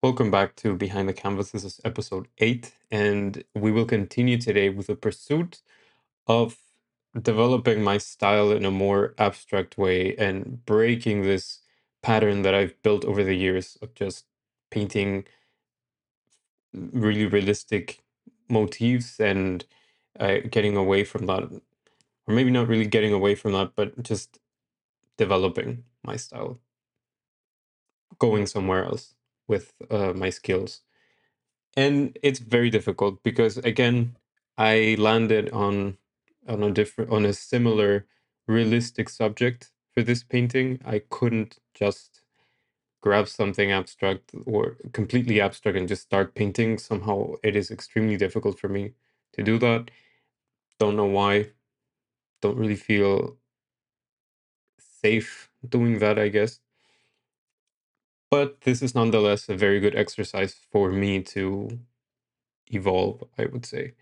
Welcome back to Behind the Canvas. This is episode 8, and we will continue today with the pursuit of developing my style in a more abstract way and breaking this pattern that I've built over the years of just painting really realistic motifs and getting away from that. Or maybe not really getting away from that, but just developing my style, going somewhere else with my skills. And it's very difficult because again, I landed on a similar realistic subject for this painting. I couldn't just grab something abstract or completely abstract and just start painting. Somehow it is extremely difficult for me to do that. Don't know why. Don't really feel safe doing that, I guess. But this is nonetheless a very good exercise for me to evolve, I would say.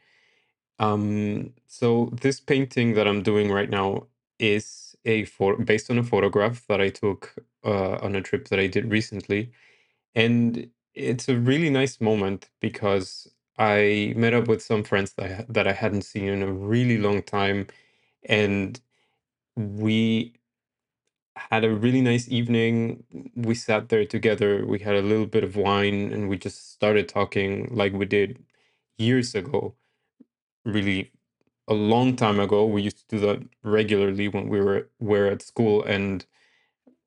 So this painting that I'm doing right now is based on a photograph that I took on a trip that I did recently, and it's a really nice moment because I met up with some friends that I hadn't seen in a really long time, and we had a really nice evening. We sat there together, we had a little bit of wine, and we just started talking like we did years ago, really a long time ago. We used to do that regularly when we were at school, and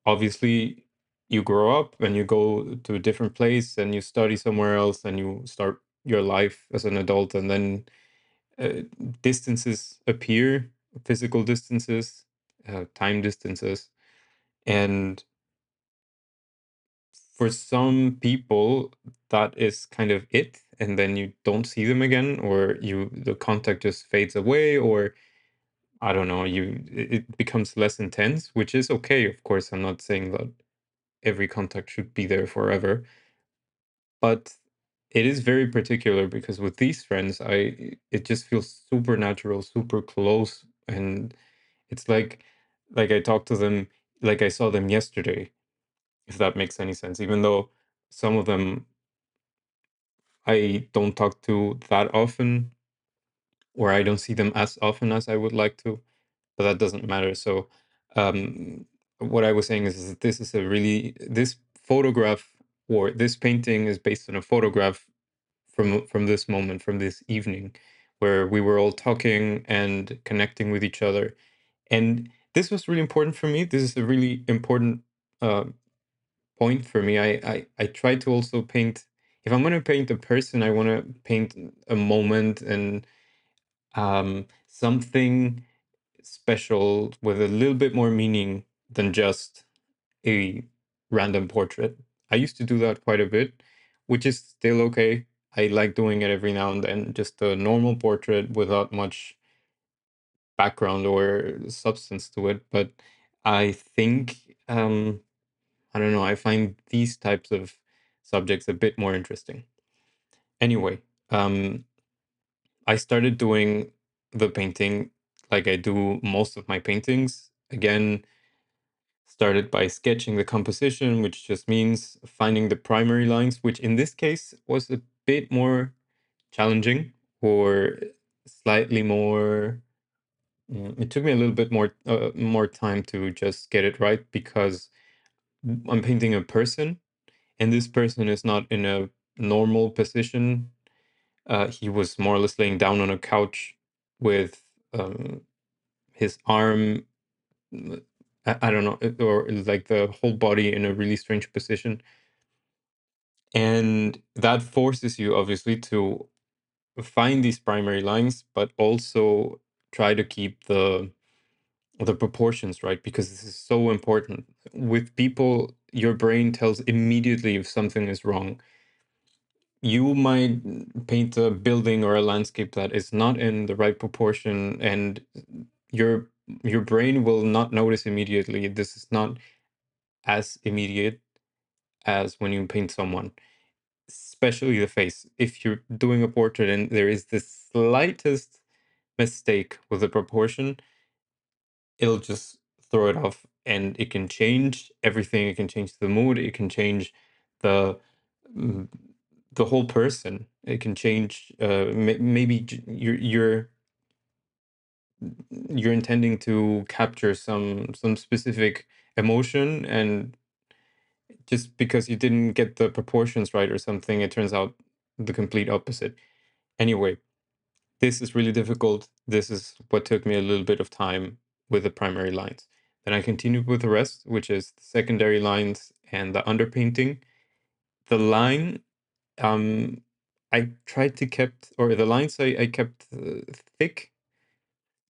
obviously you grow up and you go to a different place and you study somewhere else and you start your life as an adult, and then uh, distances appear, physical distances, time distances, and for some people that is kind of it, and then you don't see them again, or the contact just fades away, or I don't know, it becomes less intense, which is okay, of course. I'm not saying that every contact should be there forever, but it is very particular because with these friends, it just feels super natural, super close, and it's like I talked to them like I saw them yesterday, if that makes any sense. Even though some of them I don't talk to that often, or I don't see them as often as I would like to, but that doesn't matter. So, um, what I was saying is that this photograph or this painting is based on a photograph from this moment, from this evening, where we were all talking and connecting with each other, and this was really important for me. This is a really important uh, point for me. I try to also paint. If I'm going to paint a person, I want to paint a moment and something special with a little bit more meaning than just a random portrait. I used to do that quite a bit, which is still okay. I like doing it every now and then, just a normal portrait without much background or substance to it. But I think, I don't know, I find these types of subjects a bit more interesting. Anyway, I started doing the painting like I do most of my paintings. Again, started by sketching the composition, which just means finding the primary lines, which in this case was a bit more challenging or slightly more. It took me a little bit more time to just get it right because I'm painting a person, and this person is not in a normal position. He was more or less laying down on a couch with his arm, I don't know, or like the whole body in a really strange position. And that forces you, obviously, to find these primary lines, but also try to keep the proportions right, because this is so important. With people, your brain tells immediately if something is wrong. You might paint a building or a landscape that is not in the right proportion, and your your brain will not notice immediately. This is not as immediate as when you paint someone, especially the face. If you're doing a portrait and there is the slightest mistake with the proportion, it'll just throw it off, and it can change everything. It can change the mood, it can change the mm, the whole person. It can change. Maybe you're intending to capture some specific emotion, and just because you didn't get the proportions right or something, it turns out the complete opposite. Anyway, this is really difficult. This is what took me a little bit of time with the primary lines. Then I continued with the rest, which is the secondary lines and the underpainting. The line, um, I tried to kept, or the lines I kept thick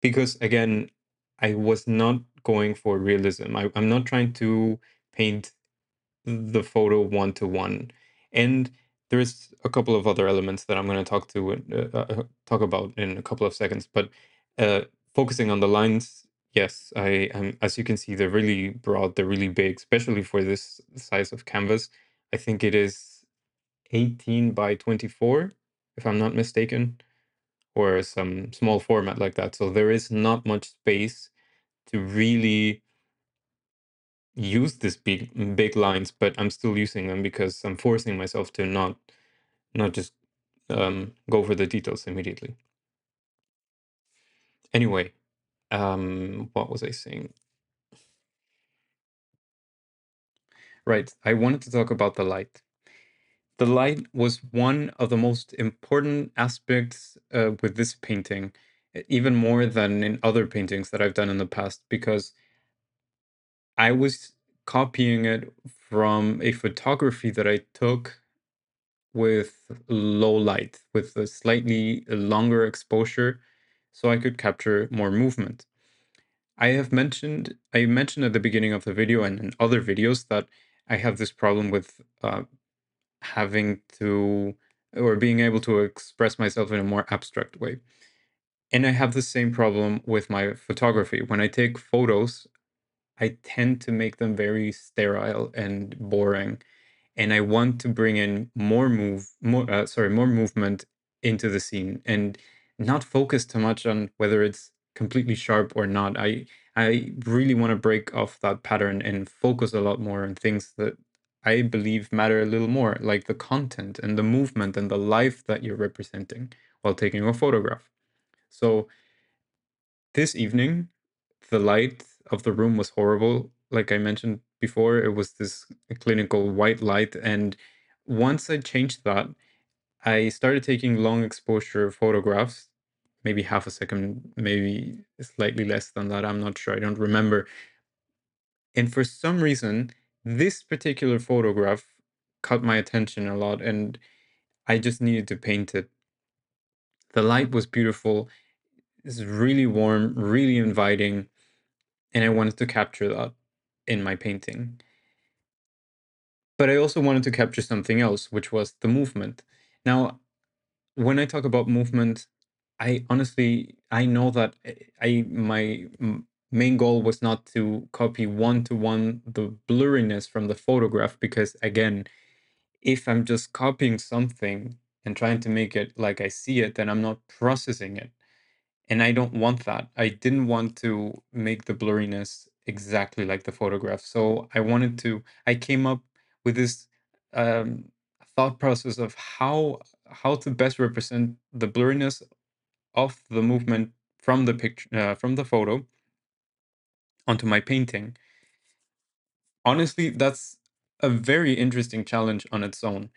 because again, I was not going for realism. I'm not trying to paint the photo one to one, and there's a couple of other elements that I'm going to talk about in a couple of seconds. But uh, focusing on the lines, yes, I am. As you can see, they're really broad. They're really big, especially for this size of canvas. I think it is 18 by 24, if I'm not mistaken, or some small format like that. So there is not much space to really use this big lines, but I'm still using them because I'm forcing myself to not just go for the details immediately. Anyway, what was I saying? Right, I wanted to talk about the light. The light was one of the most important aspects with this painting, even more than in other paintings that I've done in the past, because I was copying it from a photography that I took with low light, with a slightly longer exposure, so I could capture more movement. I mentioned at the beginning of the video and in other videos that I have this problem with having to or being able to express myself in a more abstract way. And I have the same problem with my photography. When I take photos, I tend to make them very sterile and boring, and I want to bring in more movement into the scene and not focus too much on whether it's completely sharp or not. I really want to break off that pattern and focus a lot more on things that I believe matter a little more, like the content and the movement and the life that you're representing while taking a photograph. So this evening, the light of the room was horrible. Like I mentioned before, it was this clinical white light. And once I changed that, I started taking long exposure photographs, maybe half a second, maybe slightly less than that. I'm not sure. I don't remember. And for some reason, this particular photograph caught my attention a lot, and I just needed to paint it. The light was beautiful. It's really warm, really inviting, and I wanted to capture that in my painting. But I also wanted to capture something else, which was the movement. Now, when I talk about movement, I know that main goal was not to copy one to one the blurriness from the photograph, because again, if I'm just copying something and trying to make it like I see it, then I'm not processing it. And I don't want that. I didn't want to make the blurriness exactly like the photograph. So I came up with this um, thought process of how to best represent the blurriness of the movement from the picture, from the photo onto my painting. Honestly, that's a very interesting challenge on its own,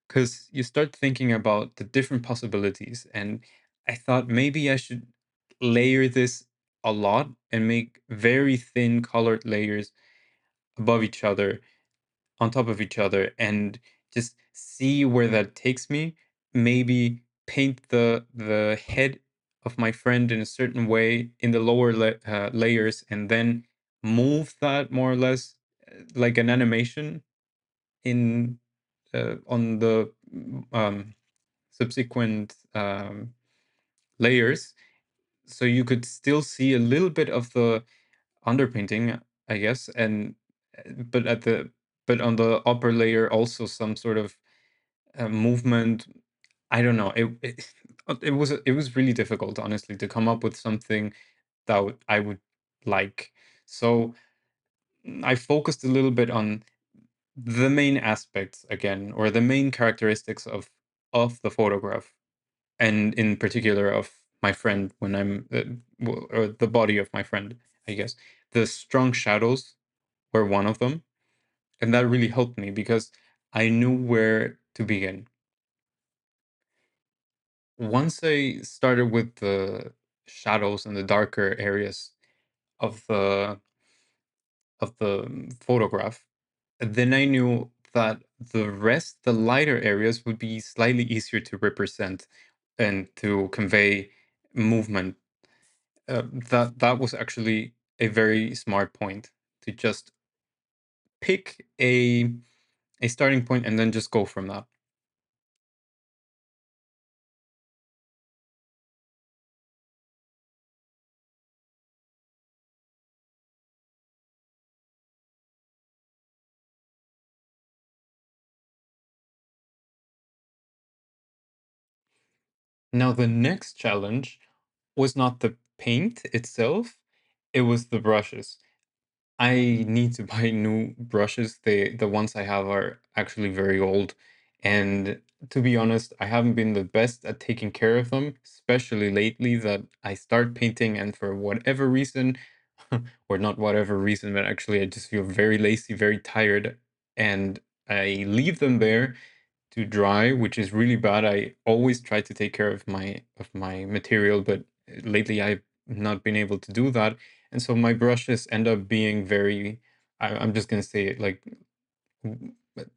because you start thinking about the different possibilities. And I thought maybe I should layer this a lot and make very thin colored layers above each other, on top of each other, and just see where that takes me. Maybe paint the head of my friend in a certain way in the layers, and then move that more or less like an animation in on the subsequent layers, so you could still see a little bit of the underpainting, I guess, and but at the but on the upper layer also some sort of movement. I don't know. It was really difficult, honestly, to come up with something that I would like. So I focused a little bit on the main aspects again, or the main characteristics of the photograph, and in particular of my friend when or the body of my friend, I guess. The strong shadows were one of them, and that really helped me because I knew where to begin. Once I started with the shadows and the darker areas of the photograph, then I knew that the rest, the lighter areas, would be slightly easier to represent and to convey movement. That was actually a very smart point, to just pick a starting point and then just go from that. Now the next challenge was not the paint itself, it was the brushes. I need to buy new brushes. The ones I have are actually very old. And to be honest, I haven't been the best at taking care of them, especially lately that I start painting and for whatever reason, or not whatever reason, but actually I just feel very lazy, very tired, and I leave them there to dry, which is really bad. I always try to take care of my material, but lately I've not been able to do that, and so my brushes end up being very. I'm just gonna say it like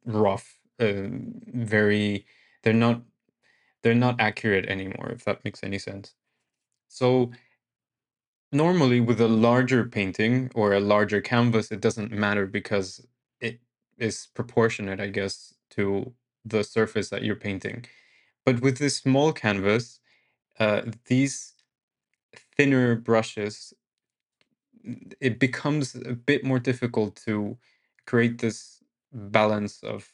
rough, very. They're not they're not accurate anymore, if that makes any sense. So normally with a larger painting or a larger canvas, it doesn't matter because it is proportionate, I guess, to the surface that you're painting. But with this small canvas, these thinner brushes, it becomes a bit more difficult to create this balance of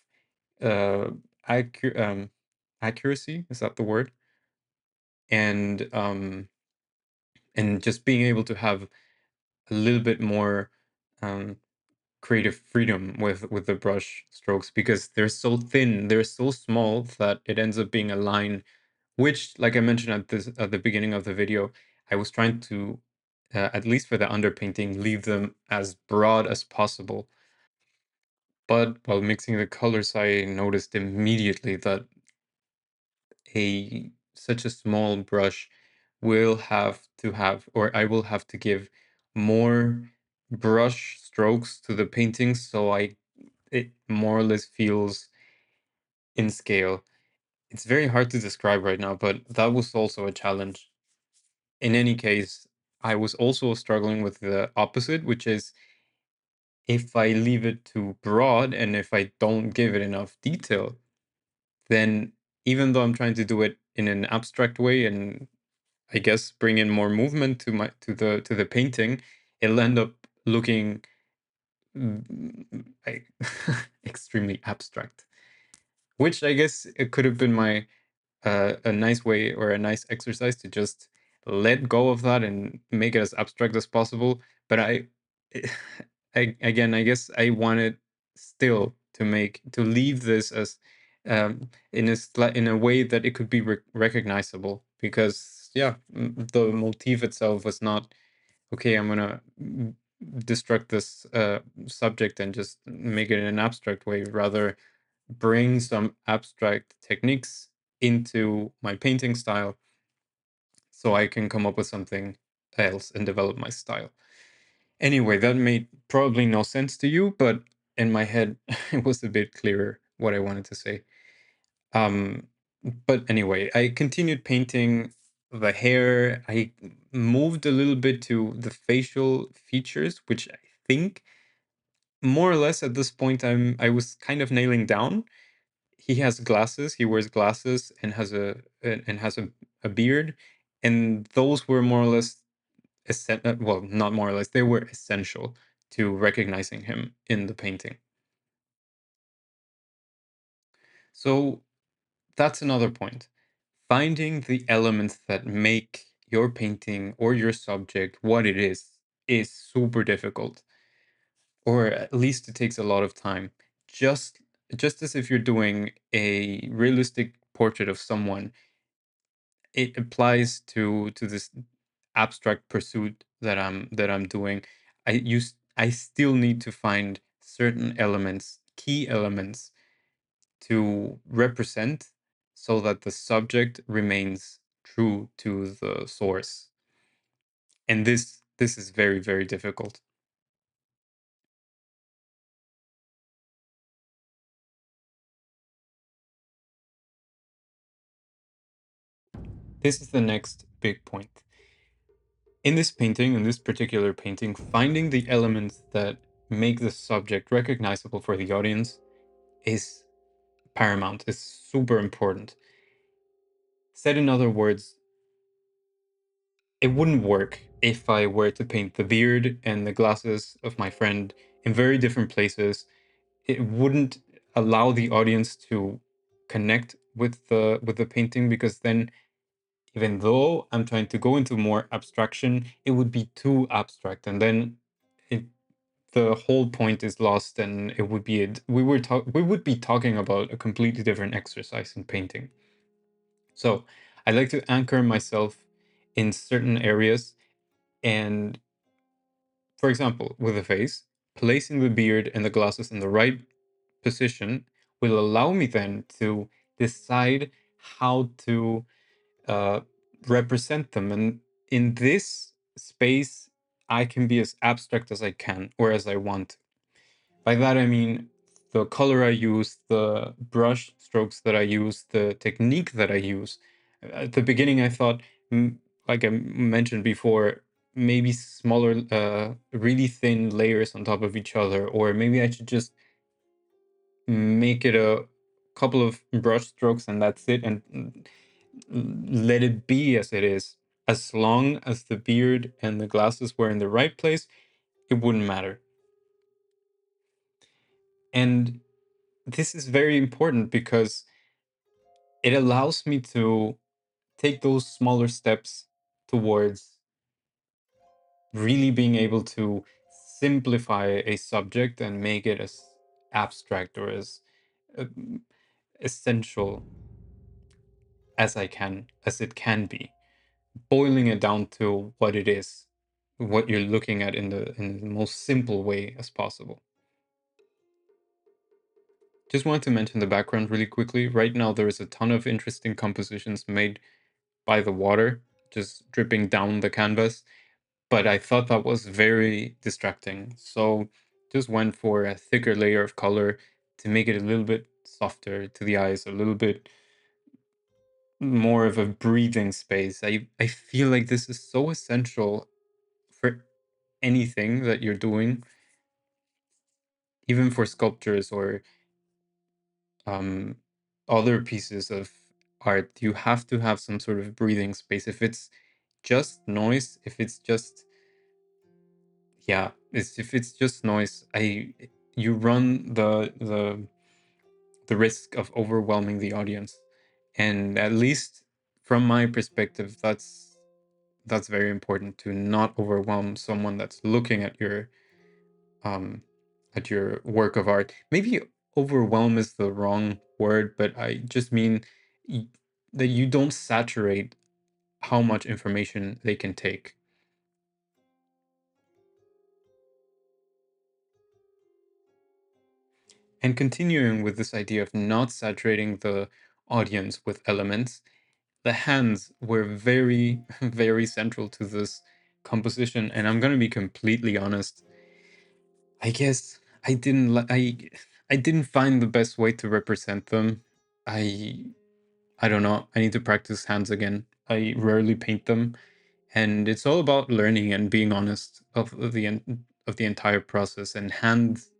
uh, accu- um, accuracy. Is that the word? And just being able to have a little bit more um, creative freedom with the brush strokes because they're so thin, they're so small that it ends up being a line, which, like I mentioned at the beginning of the video, I was trying to, at least for the underpainting, leave them as broad as possible. But while mixing the colors, I noticed immediately that a such a small brush will have to have, or I will have to give more brush strokes to the painting so it more or less feels in scale. It's very hard to describe right now, but that was also a challenge. In any case, I was also struggling with the opposite, which is if I leave it too broad and if I don't give it enough detail, then even though I'm trying to do it in an abstract way and I guess bring in more movement to the painting, it'll end up looking like extremely abstract. Which I guess it could have been a nice way or a nice exercise to just let go of that and make it as abstract as possible. But again, I guess I wanted still to leave this as in a way that it could be recognizable because yeah, the motif itself was not okay. I'm gonna destruct this subject and just make it in an abstract way. Rather, bring some abstract techniques into my painting style so I can come up with something else and develop my style. Anyway, that made probably no sense to you, but in my head, it was a bit clearer what I wanted to say. Um, but anyway, I continued painting the hair. I moved a little bit to the facial features, which I think more or less at this point I was kind of nailing down. He has glasses. He wears glasses and has a beard, and those were more or less well, not more or less. They were essential to recognizing him in the painting. So that's another point. Finding the elements that make your painting or your subject what it is super difficult, or at least it takes a lot of time. just just as if you're doing a realistic portrait of someone, it applies to this abstract pursuit that I'm doing. I still need to find certain elements, key elements, to represent, so that the subject remains true to the source. And this is very, very difficult. This is the next big point. In this painting, in this particular painting, finding the elements that make the subject recognizable for the audience is paramount, is super important. Said in other words, it wouldn't work if I were to paint the beard and the glasses of my friend in very different places. It wouldn't allow the audience to connect with the painting, because then, even though I'm trying to go into more abstraction, it would be too abstract, and then it the whole point is lost, and it would be we would be talking about a completely different exercise in painting. So I like to anchor myself in certain areas, and for example, with the face, placing the beard and the glasses in the right position will allow me then to decide how to uh, represent them. And in this space, I can be as abstract as I can or as I want. By that, I mean the color I use, the brush strokes that I use, the technique that I use. At the beginning, I thought, like I mentioned before, maybe smaller, really thin layers on top of each other, or maybe I should just make it a couple of brush strokes and that's it, and let it be as it is. As long as the beard and the glasses were in the right place, it wouldn't matter. And this is very important because it allows me to take those smaller steps towards really being able to simplify a subject and make it as abstract or as uh, essential as it can be, boiling it down to what it is, what you're looking at in the most simple way as possible. Just wanted to mention the background really quickly. Right now, there is a ton of interesting compositions made by the water, just dripping down the canvas. But I thought that was very distracting. So just went for a thicker layer of color to make it a little bit softer to the eyes, a little bit more of a breathing space. I feel like this is so essential for anything that you're doing, even for sculptures or um, other pieces of art. You have to have some sort of breathing space. If it's just noise, if it's just if it's just noise, I you run the risk of overwhelming the audience. And at least from my perspective, that's very important, to not overwhelm someone that's looking um at your work of art. Maybe overwhelm is the wrong word, but I just mean y- that you don't saturate how much information they can take. And continuing with this idea of not saturating the audience with elements, the hands were very, very central to this composition. And I'm gonna be completely honest. I guess I didn't find the best way to represent them. I I don't know. I need to practice hands again. I rarely paint them, and it's all about learning and being honest of the entire process. And hands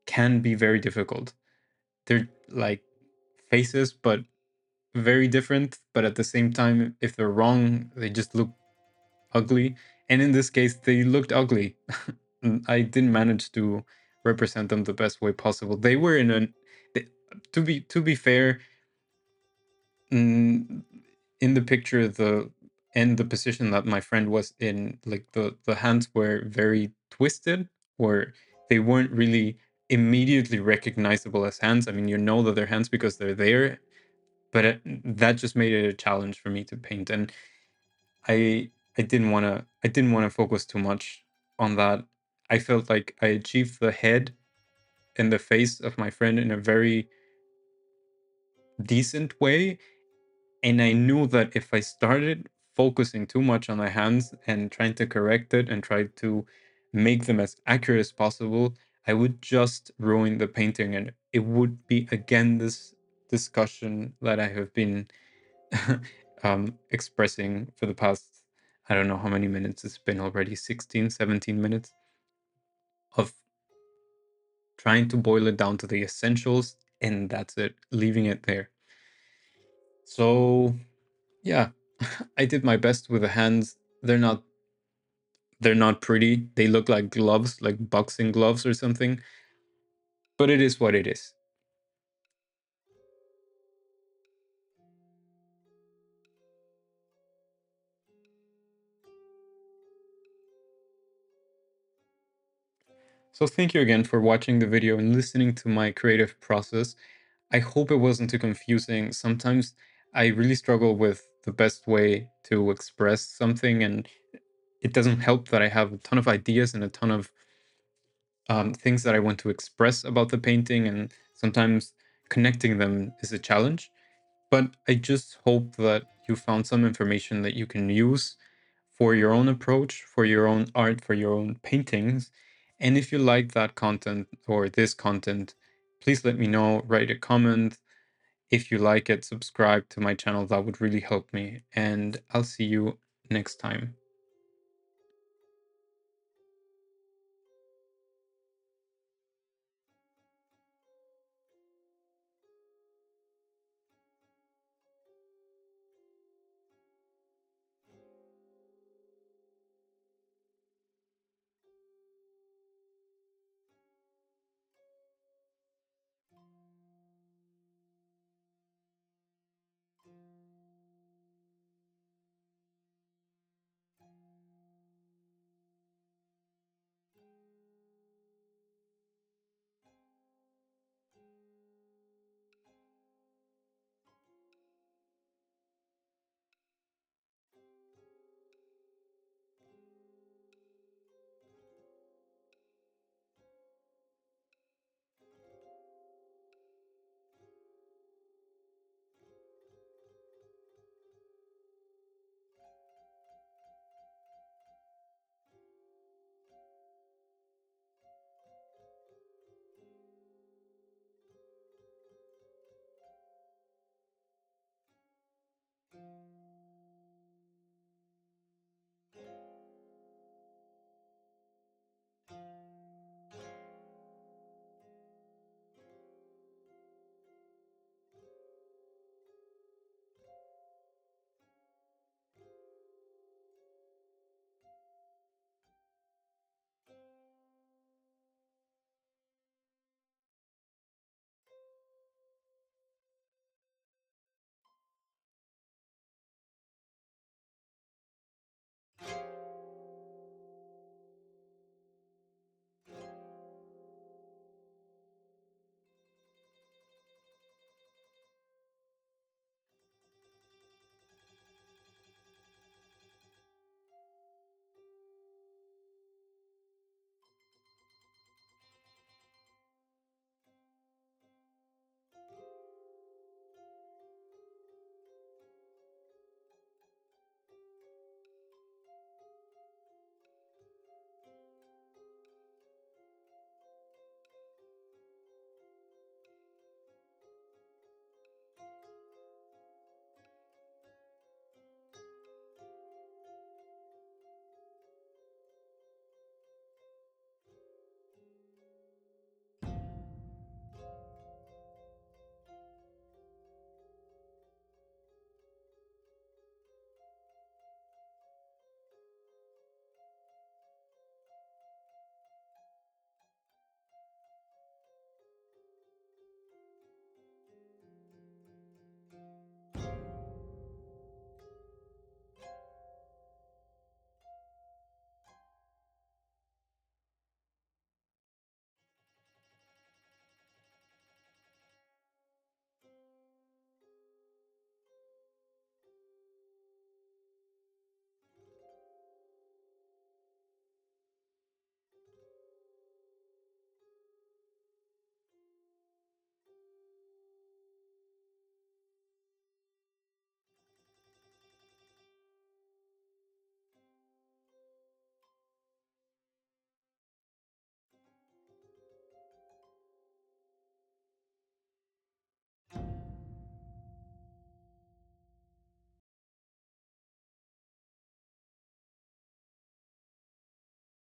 can be very difficult. They're like faces, but very different. But at the same time, if they're wrong, they just look ugly. And in this case, they looked ugly. I didn't manage to represent them the best way possible. They were in an they- to be fair, mm, in the picture, the position that my friend was in, like the hands were very twisted, or they weren't really immediately recognizable as hands. I mean, you know that they're hands because they're there, but that just made it a challenge for me to paint. And I didn't want to focus too much on that. I felt like I achieved the head and the face of my friend in a very decent way, and I knew that if I started focusing too much on my hands and trying to correct it and try to make them as accurate as possible, I would just ruin the painting, and it would be again this discussion that I have been expressing for the past, I don't know how many minutes it's been already, 16, 17 minutes, of trying to boil it down to the essentials, and that's it, leaving it there. So yeah, I did my best with the hands. They're not pretty. They look like gloves, like boxing gloves or something, but it is what it is. So thank you again for watching the video and listening to my creative process. I hope it wasn't too confusing. Sometimes I really struggle with the best way to express something, and it doesn't help that I have a ton of ideas and a ton of things that I want to express about the painting, and sometimes connecting them is a challenge. But I just hope that you found some information that you can use for your own approach, for your own art, for your own paintings. And if you like that content or this content, please let me know, write a comment. If you like it, subscribe to my channel. That would really help me. And I'll see you next time.